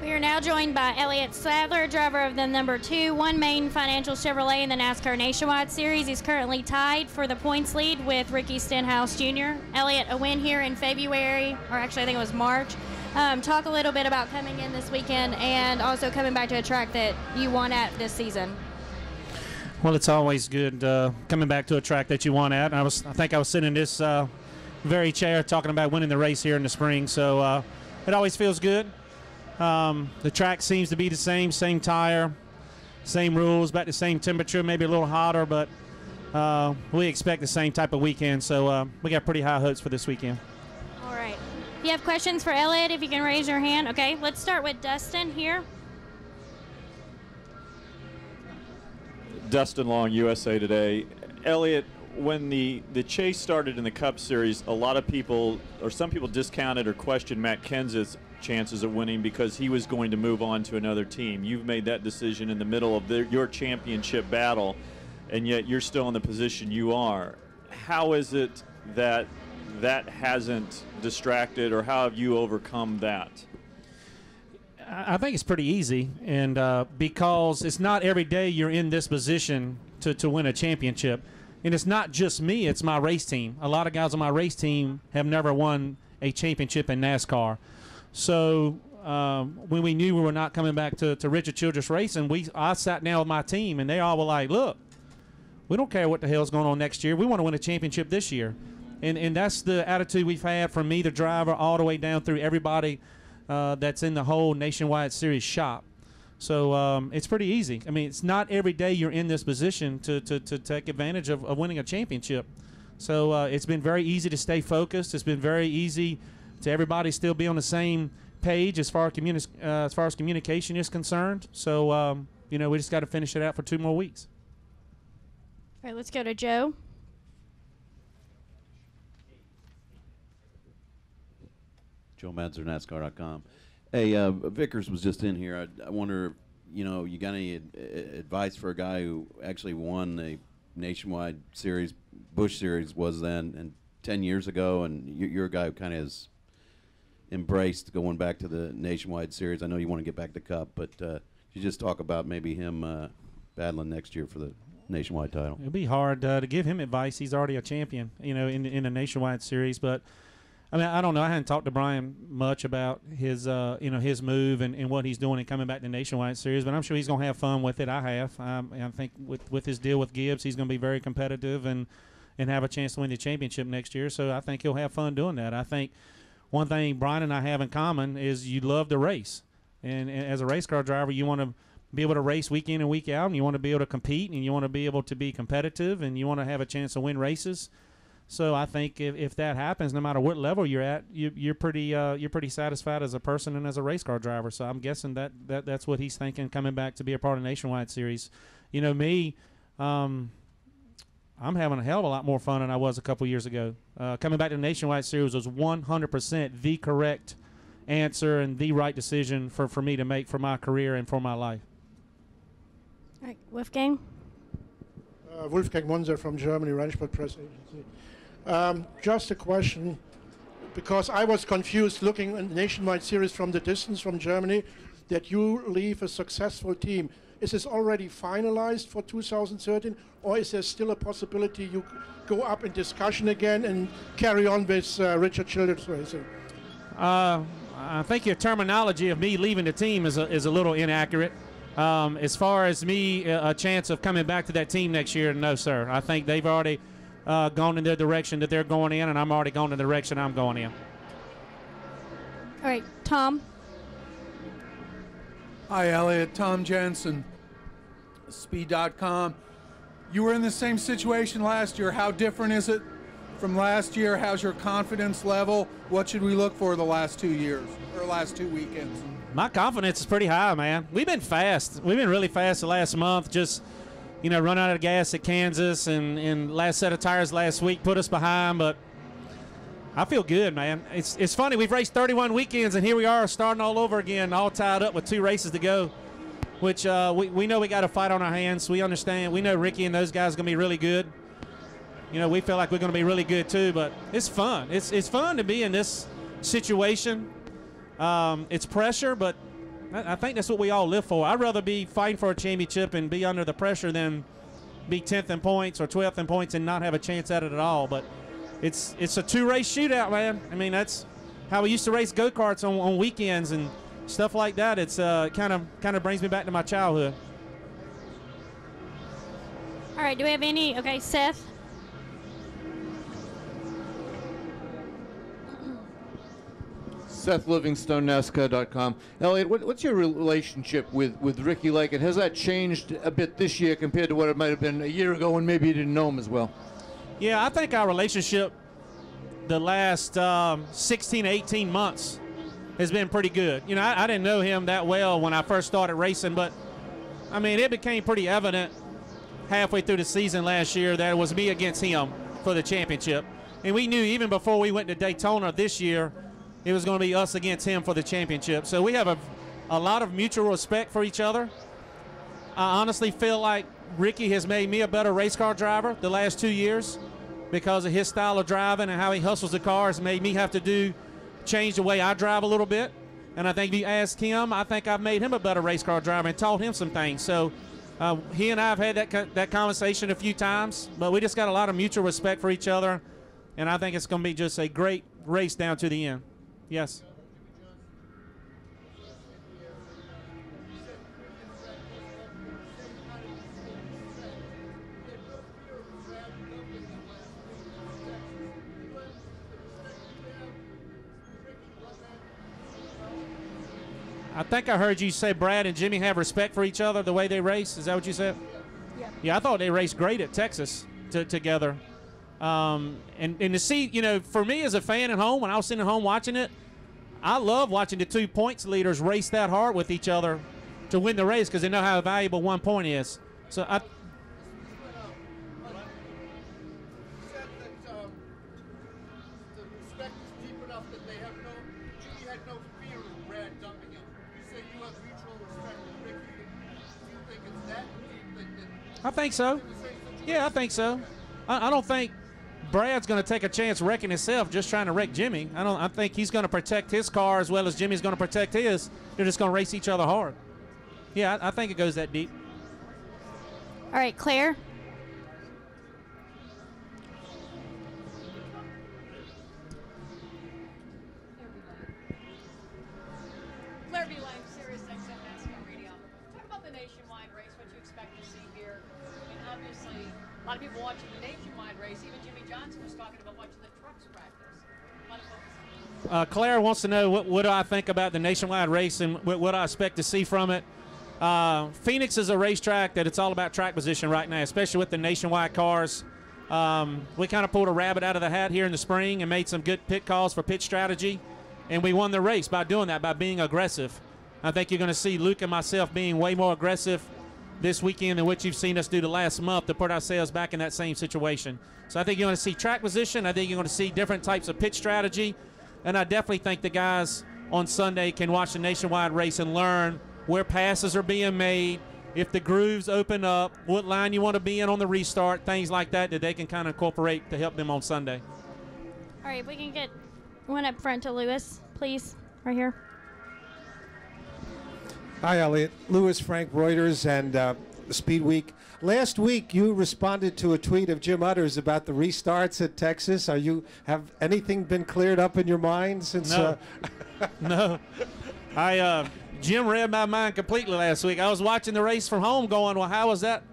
We are now joined by Elliott Sadler, driver of the #2 One Main Financial Chevrolet in the NASCAR Nationwide Series. He's currently tied for the points lead with Ricky Stenhouse Jr. Elliott, a win here in February, or actually I think it was March. Talk a little bit about coming in this weekend and also coming back to a track that you won at this season. Well, it's always good coming back to a track that you won at. I think I was sitting in this very chair talking about winning the race here in the spring, so it always feels good. The track seems to be the same tire, same rules, about the same temperature, maybe a little hotter, but we expect the same type of weekend, so we got pretty high hopes for this weekend. All right. If you have questions for Elliott, if you can raise your hand. Okay, let's start with Dustin here. Dustin Long, USA Today. Elliott, when the chase started in the Cup Series, a lot of people, or some people, discounted or questioned Matt Kenseth's chances of winning because he was going to move on to another team. You've made that decision in the middle of your championship battle, and yet you're still in the position you are. How is it that that hasn't distracted, or how have you overcome that? I think it's pretty easy, and because it's not every day you're in this position to win a championship. And it's not just me, it's my race team. A lot of guys on my race team have never won a championship in NASCAR. So when we knew we were not coming back to Richard Childress Racing, I sat down with my team, and they all were like, look, we don't care what the hell's going on next year. We want to win a championship this year. And that's the attitude we've had from me, the driver, all the way down through everybody that's in the whole Nationwide Series shop. So it's pretty easy. I mean, it's not every day you're in this position to take advantage of winning a championship. So it's been very easy to stay focused. It's been very easy to everybody still be on the same page as far as communication is concerned. So, we just got to finish it out for 2 more weeks. All right, let's go to Joe. Joe Madser, NASCAR.com. Hey, Vickers was just in here. I wonder, you got any advice for a guy who actually won a Nationwide Series, Busch Series was then, and 10 years ago, and you're a guy who kind of has embraced going back to the Nationwide Series. I know you want to get back to Cup, but you just talk about maybe him battling next year for the Nationwide title. It'll be hard to give him advice. He's already a champion, in the Nationwide Series, but I mean, I don't know. I hadn't talked to Brian much about his, his move and what he's doing and coming back to the Nationwide Series, but I'm sure he's going to have fun with it. I have. I think with his deal with Gibbs, he's going to be very competitive and have a chance to win the championship next year, so I think he'll have fun doing that. I think one thing Brian and I have in common is you love to race, and as a race car driver, you want to be able to race week in and week out, and you want to be able to compete, and you want to be able to be competitive, and you want to have a chance to win races. So I think if that happens, no matter what level you're at, you're pretty satisfied as a person and as a race car driver. So I'm guessing that's what he's thinking coming back to be a part of the Nationwide Series. Me, I'm having a hell of a lot more fun than I was a couple years ago. Coming back to the Nationwide Series was 100% the correct answer and the right decision for me to make for my career and for my life. All right, Wolfgang. Wolfgang Monser from Germany, Rennsport Press Agency. Just a question, because I was confused looking at the Nationwide Series from the distance from Germany, that you leave a successful team. Is this already finalized for 2013, or is there still a possibility you go up in discussion again and carry on with Richard Childress Racing? I think your terminology of me leaving the team is a little inaccurate. As far as me, a chance of coming back to that team next year, no, sir. I think they've already gone in their direction that they're going in, and I'm already going in the direction I'm going in. All right, Tom. Hi, Elliott. Tom Jensen, Speed.com. You were in the same situation last year. How different is it from last year? How's your confidence level? What should we look for the last 2 years, or last 2 weekends? My confidence is pretty high, man. We've been fast. We've been really fast the last month. Just, run out of gas at Kansas, and last set of tires last week put us behind, but I feel good, man. It's funny. We've raced 31 weekends, and here we are starting all over again, all tied up with 2 races to go, which we know we got a fight on our hands. We understand. We know Ricky and those guys are going to be really good. We feel like we're going to be really good too, but it's fun. It's fun to be in this situation. It's pressure, but I think that's what we all live for. I'd rather be fighting for a championship and be under the pressure than be 10th in points or 12th in points and not have a chance at it at all. But it's a two-race shootout, man. I mean, that's how we used to race go-karts on weekends and stuff like that. It's kind of brings me back to my childhood. All right, do we have any? Okay, Seth. Seth Livingstone, NASCAR.com. Elliott, what's your relationship with Ricky Lake, and has that changed a bit this year compared to what it might have been a year ago when maybe you didn't know him as well? Yeah, I think our relationship the last 16, 18 months has been pretty good. You know, I didn't know him that well when I first started racing, but, I mean, it became pretty evident halfway through the season last year that it was me against him for the championship. And we knew even before we went to Daytona this year, it was going to be us against him for the championship. So we have a lot of mutual respect for each other. I honestly feel like Ricky has made me a better race car driver the last 2 years because of his style of driving and how he hustles the cars. Made me have to change the way I drive a little bit. And I think if you ask him, I think I've made him a better race car driver and taught him some things. So he and I have had that conversation a few times, but we just got a lot of mutual respect for each other. And I think it's going to be just a great race down to the end. Yes. I think I heard you say Brad and Jimmy have respect for each other the way they race. Is that what you said? Yeah. Yeah, I thought they raced great at Texas together. And to see, you know, for me as a fan at home, when I was sitting at home watching it, I love watching the 2 points leaders race that hard with each other to win the race because they know how valuable 1 point is. So I. I think so. Yeah, I think so. I don't think Brad's going to take a chance wrecking himself just trying to wreck Jimmy. I think he's going to protect his car as well as Jimmy's going to protect his. They're just going to race each other hard. Yeah, I think it goes that deep. All right, Claire. Claire B. Lang, Sirius XM NASCAR Radio. Talk about the nationwide race, what you expect to see here. I mean, obviously, a lot of people watching the nationwide race. Even Jimmy Johnson was talking about watching the trucks practice. A lot of focus. Claire wants to know what do I think about the nationwide race and what I expect to see from it. Phoenix is a racetrack that it's all about track position right now, especially with the nationwide cars. We kind of pulled a rabbit out of the hat here in the spring and made some good pit calls for pit strategy, and we won the race by doing that, by being aggressive. I think you're going to see Luke and myself being way more aggressive this weekend than what you've seen us do the last month to put ourselves back in that same situation. So I think you're going to see track position. I think you're going to see different types of pit strategy, and I definitely think the guys on Sunday can watch the nationwide race and learn where passes are being made, if the grooves open up, what line you want to be in on the restart, things like that they can kind of incorporate to help them on Sunday. All right, if we can get one up front to Lewis, please, right here. Hi, Elliott. Lewis Frank Reuters and Speed Week. Last week, you responded to a tweet of Jim Utters about the restarts at Texas. Have anything been cleared up in your mind since? No. No. Jim read my mind completely last week. I was watching the race from home going, well, how is that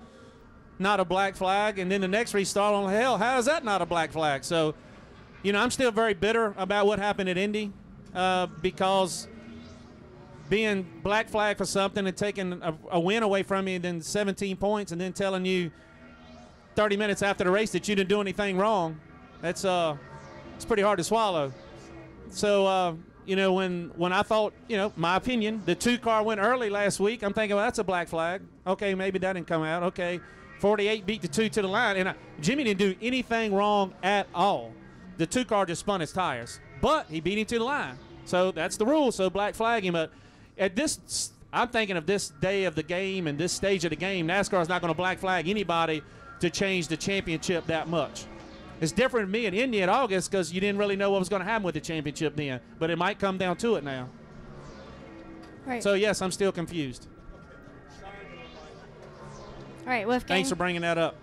not a black flag? And then the next restart, on hell, how is that not a black flag? So, you know, I'm still very bitter about what happened at Indy because being black flag for something and taking a win away from you, then 17 points, and then telling you 30 minutes after the race that you didn't do anything wrong, it's pretty hard to swallow. So, you know, when I thought, you know, my opinion, the 2-car went early last week, I'm thinking, well, that's a black flag. Okay, maybe that didn't come out. Okay, 48 beat the 2 to the line. And Jimmy didn't do anything wrong at all. The 2-car just spun his tires. But he beat him to the line. So that's the rule, so black flag him. But at this, I'm thinking of this day of the game and this stage of the game, NASCAR is not going to black flag anybody to change the championship that much. It's different than me in Indy in August because you didn't really know what was going to happen with the championship then. But it might come down to it now. Right. So, yes, I'm still confused. All right, Wolfgang. Thanks for bringing that up.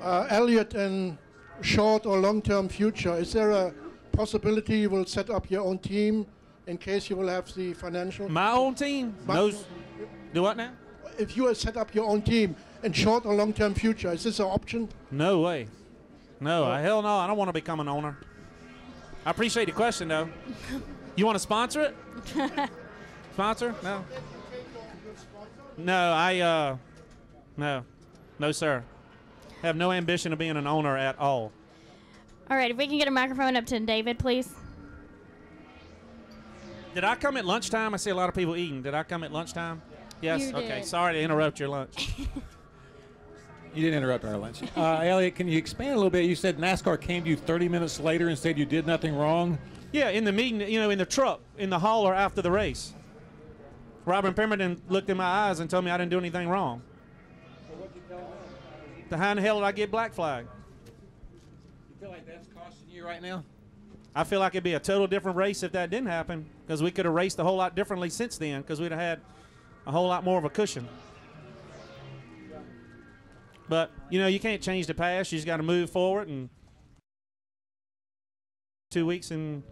Elliott, in short or long-term future, is there a possibility you will set up your own team in case you will have the financial? My own team? Do what now? If you set up your own team in short or long-term future, is this an option? No way. No, hell no. I don't want to become an owner. I appreciate the question, though. You want to sponsor it? Sponsor? No. No, no, sir. Have no ambition of being an owner at all. All right, if we can get a microphone up to David, please. Did I come at lunchtime? I see a lot of people eating. Did I come at lunchtime? Yes? You Okay. did. Sorry to interrupt your lunch. You didn't interrupt our lunch. Elliott, can you expand a little bit? You said NASCAR came to you 30 minutes later and said you did nothing wrong. Yeah, in the meeting, in the truck, in the hauler after the race. Robin Pemberton looked in my eyes and told me I didn't do anything wrong. So what did you tell them? How in the hell did I get black flag? You feel like that's costing you right now? I feel like it'd be a total different race if that didn't happen, because we could have raced a whole lot differently since then, because we'd have had a whole lot more of a cushion. But, you can't change the past. You just got to move forward, and 2 weeks, and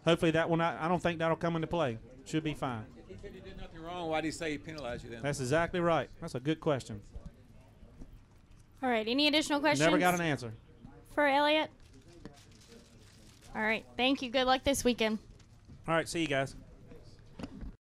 hopefully that will not, I don't think that'll come into play. Should be fine. If he said you did nothing wrong, why did he say he penalized you then? That's exactly right. That's a good question. All right, any additional questions? Never got an answer. For Elliott? All right, thank you. Good luck this weekend. All right, see you guys.